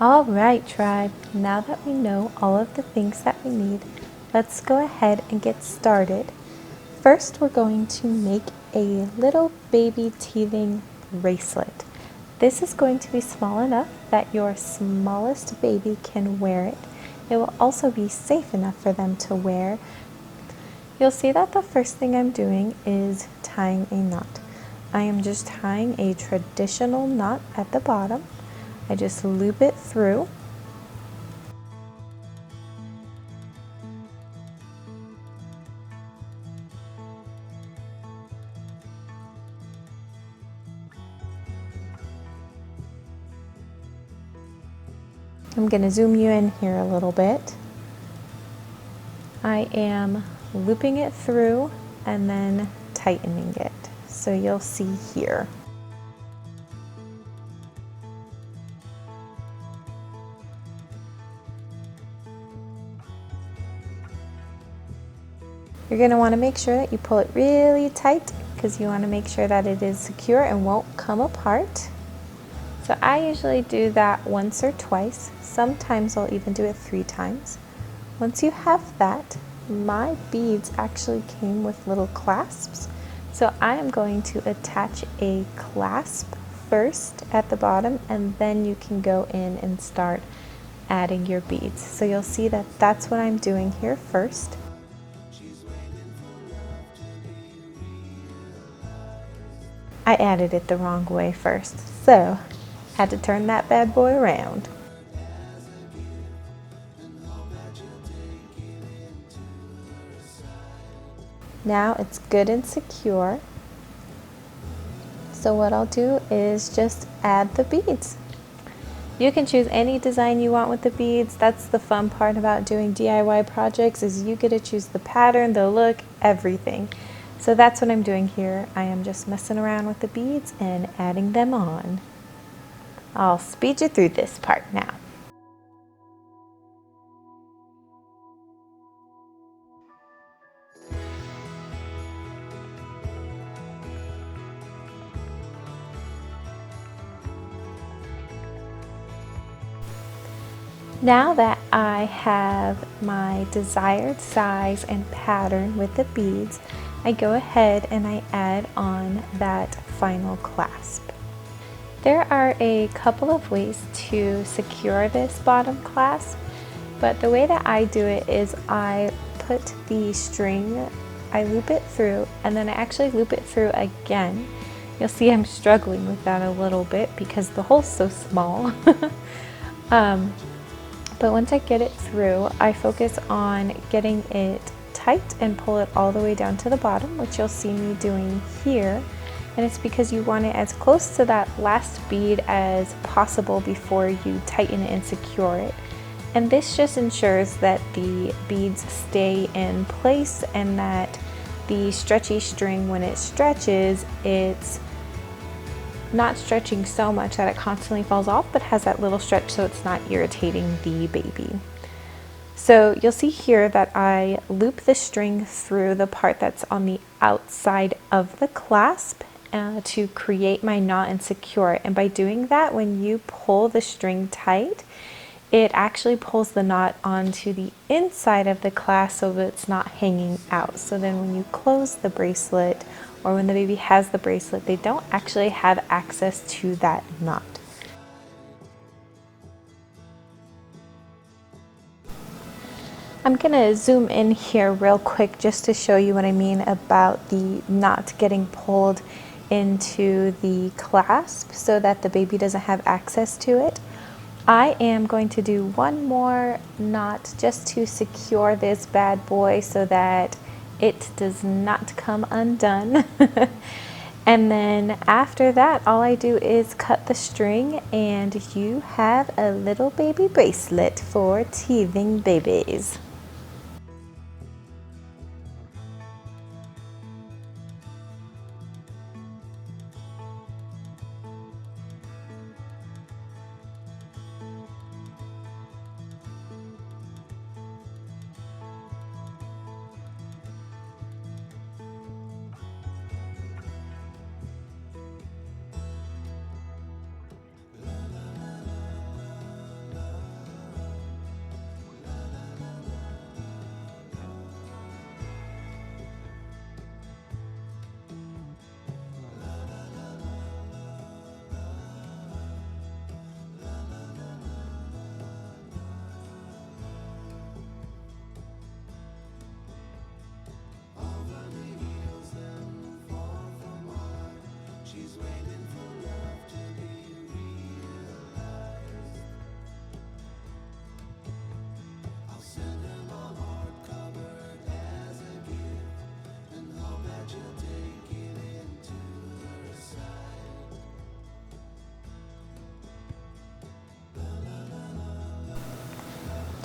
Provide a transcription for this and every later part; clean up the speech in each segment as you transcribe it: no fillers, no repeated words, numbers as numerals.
All right, tribe, now that we know all of the things that we need, let's go ahead and get started. First, we're going to make a little baby teething bracelet. This is going to be small enough that your smallest baby can wear it. It will also be safe enough for them to wear. You'll see that the first thing I'm doing is tying a knot. I am just tying a traditional knot at the bottom. I just loop it through. I'm going to zoom you in here a little bit. I am looping it through and then tightening it. So you'll see here. You're going to want to make sure that you pull it really tight because you want to make sure that it is secure and won't come apart. So I usually do that once or twice. Sometimes I'll even do it 3 times. Once you have that, my beads actually came with little clasps. So I am going to attach a clasp first at the bottom, and then you can go in and start adding your beads. So you'll see that that's what I'm doing here first. I added it the wrong way first, so had to turn that bad boy around. Now it's good and secure. So what I'll do is just add the beads. You can choose any design you want with the beads. That's the fun part about doing DIY projects, is you get to choose the pattern, the look, everything. So that's what I'm doing here. I am just messing around with the beads and adding them on. I'll speed you through this part now. Now that I have my desired size and pattern with the beads, I go ahead and I add on that final clasp. There are a couple of ways to secure this bottom clasp, but the way that I do it is I put the string, I loop it through, and then I actually loop it through again. You'll see I'm struggling with that a little bit because the hole's so small. But once I get it through, I focus on getting it tight and pull it all the way down to the bottom, which you'll see me doing here. And it's because you want it as close to that last bead as possible before you tighten it and secure it. And this just ensures that the beads stay in place and that the stretchy string, when it stretches, it's not stretching so much that it constantly falls off, but has that little stretch so it's not irritating the baby. So you'll see here that I loop the string through the part that's on the outside of the clasp to create my knot and secure it. And by doing that, when you pull the string tight, it actually pulls the knot onto the inside of the clasp so that it's not hanging out. So then when you close the bracelet, or when the baby has the bracelet, they don't actually have access to that knot. I'm gonna zoom in here real quick just to show you what I mean about the knot getting pulled into the clasp so that the baby doesn't have access to it. I am going to do one more knot just to secure this bad boy so that it does not come undone. And then after that, all I do is cut the string and you have a little baby bracelet for teething babies.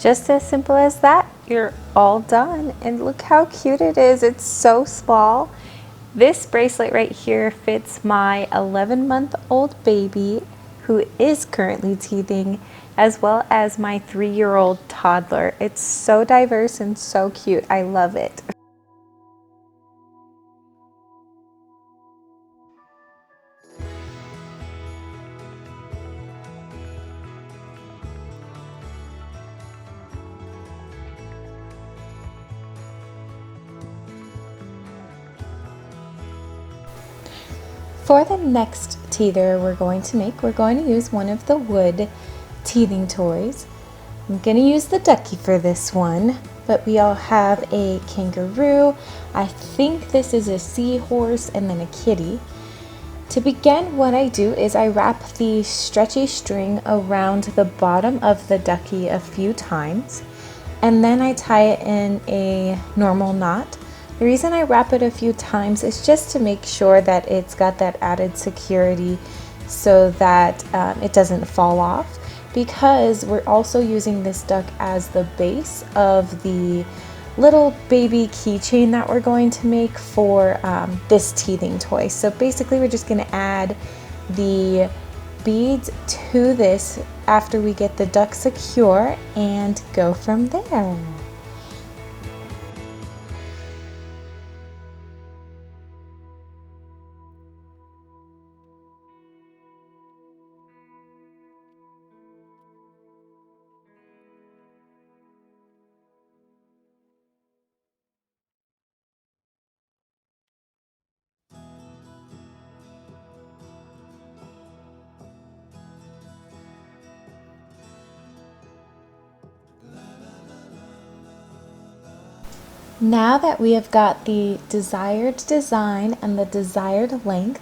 Just as simple as that, you're all done. And look how cute it is. It's so small. This bracelet right here fits my 11-month-old baby who is currently teething, as well as my 3-year-old toddler. It's so diverse and so cute. I love it. For the next teether we're going to use one of the wood teething toys. I'm going to use the ducky for this one, but we all have a kangaroo. I think this is a seahorse and then a kitty. To begin, what I do is I wrap the stretchy string around the bottom of the ducky a few times, and then I tie it in a normal knot. The reason I wrap it a few times is just to make sure that it's got that added security so that it doesn't fall off, because we're also using this duck as the base of the little baby keychain that we're going to make for this teething toy. So basically we're just going to add the beads to this after we get the duck secure and go from there. Now that we have got the desired design and the desired length,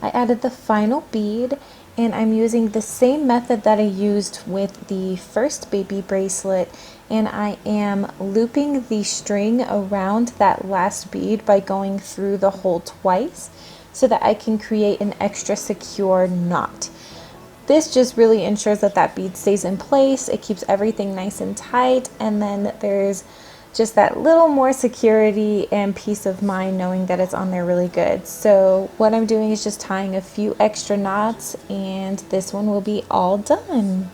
I added the final bead, and I'm using the same method that I used with the first baby bracelet, and I am looping the string around that last bead by going through the hole twice so that I can create an extra secure knot. This just really ensures that that bead stays in place, it keeps everything nice and tight, and then there's just that little more security and peace of mind knowing that it's on there really good. So what I'm doing is just tying a few extra knots, and this one will be all done.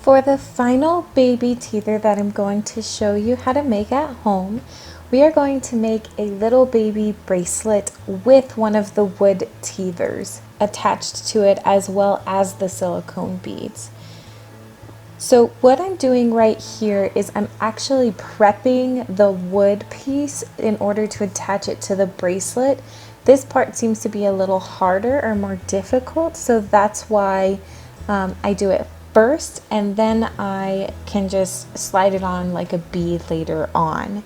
For the final baby teether that I'm going to show you how to make at home, we are going to make a little baby bracelet with one of the wood teethers attached to it, as well as the silicone beads. So what I'm doing right here is I'm actually prepping the wood piece in order to attach it to the bracelet. This part seems to be a little harder or more difficult, so that's why I do it first, and then I can just slide it on like a bead later on.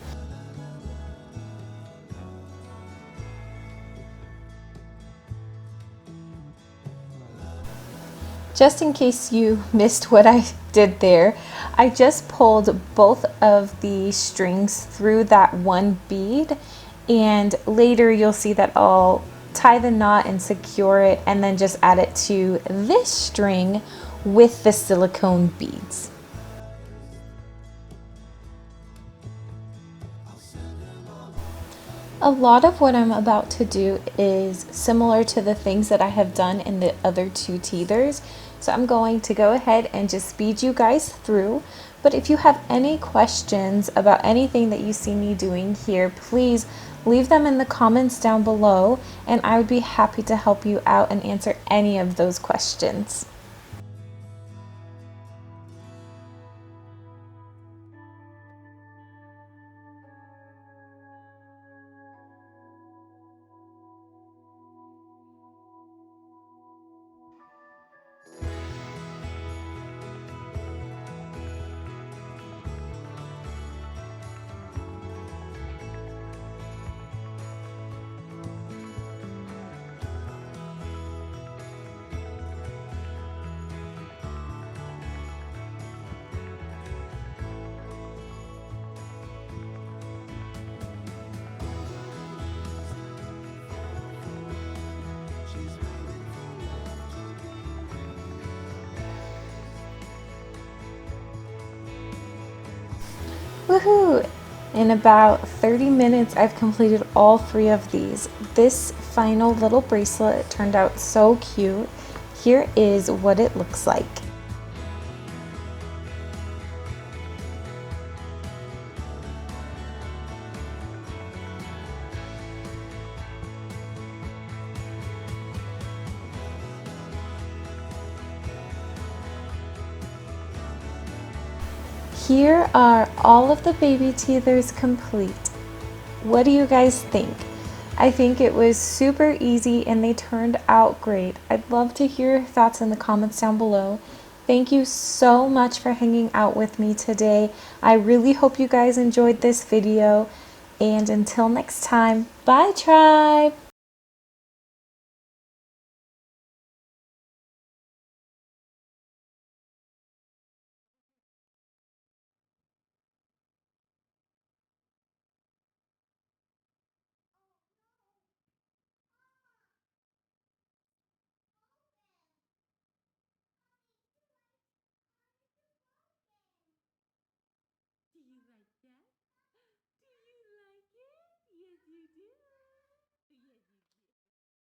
Just in case you missed what I did there, I just pulled both of the strings through that one bead, and later you'll see that I'll tie the knot and secure it and then just add it to this string with the silicone beads. A lot of what I'm about to do is similar to the things that I have done in the other two teethers, so I'm going to go ahead and just speed you guys through. But if you have any questions about anything that you see me doing here, please leave them in the comments down below, and I would be happy to help you out and answer any of those questions. Woohoo! In about 30 minutes, I've completed all 3 of these. This final little bracelet turned out so cute. Here is what it looks like. Here are all of the baby teethers complete. What do you guys think? I think it was super easy and they turned out great. I'd love to hear your thoughts in the comments down below. Thank you so much for hanging out with me today. I really hope you guys enjoyed this video. And until next time, bye tribe!